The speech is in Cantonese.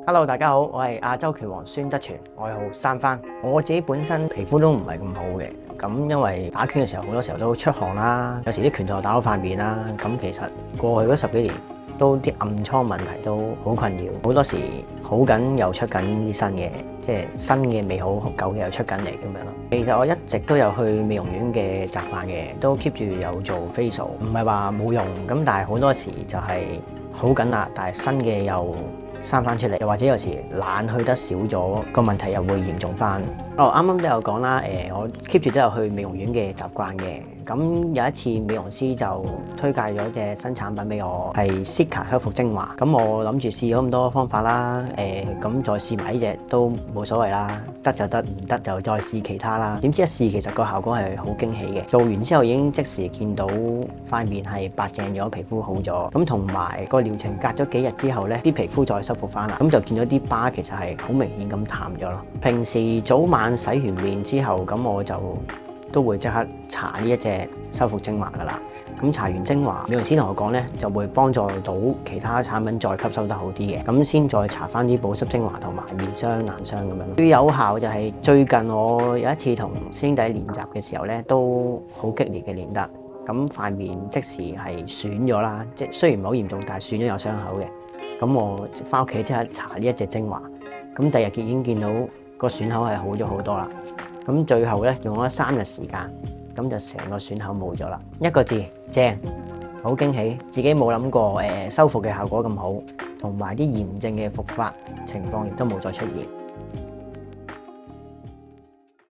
Hello， 大家好，我係亞洲拳王孫德全，愛好三番。我自己本身皮膚都唔係咁好嘅，咁因為打拳嘅時候好多時候都出汗啦，有時啲拳頭打到塊面啦，咁其實過去嗰10幾年都啲暗瘡問題都好困擾，好多時好緊又出緊啲新嘅，即係新嘅未好，舊嘅又出緊嚟咁樣咯。其實我一直都有去美容院嘅習慣嘅，都 keep 住有做 facial，唔係話冇用，咁但係好多時就係好緊啦，但係新嘅又生翻出嚟，又或者有時懶去得少咗，個問題又會嚴重翻。啱啱都有講啦，我 keep 住都有去美容院嘅習慣嘅。咁有一次美容師就推介咗隻新產品俾我，係 Cica 修復精華。咁我諗住試咗咁多方法啦，咁再試埋呢隻都冇所謂啦，得就得，唔得就再試其他啦。點知一試其實個效果係好驚喜嘅，做完之後已經即時見到塊面係白淨咗，皮膚好咗。咁同埋個療程隔咗幾日之後呢，啲皮膚再修復翻啦，咁就見到啲疤其實係好明顯咁淡咗咯。平時早晚洗完面之後，咁我就都會即刻搽呢一隻修復精華噶啦。咁搽完精華，美容師同我講呢，就會幫助到其他產品再吸收得好啲嘅。咁先再搽翻啲保濕精華同埋面霜、眼霜咁樣。最有效就係最近我有一次同師兄弟練習嘅時候呢，都好激烈嘅練得。咁塊面即時係損咗啦，即係雖然唔係好嚴重，但係損咗有傷口嘅。咁我翻屋企即刻搽呢一隻精華，咁第二日已經見到個損口係好咗好多啦。咁最後咧用咗3日時間，咁就成個損口冇咗啦。一個字，正，好驚喜，自己冇諗過修復嘅效果咁好，同埋啲炎症嘅復發情況亦都冇再出現。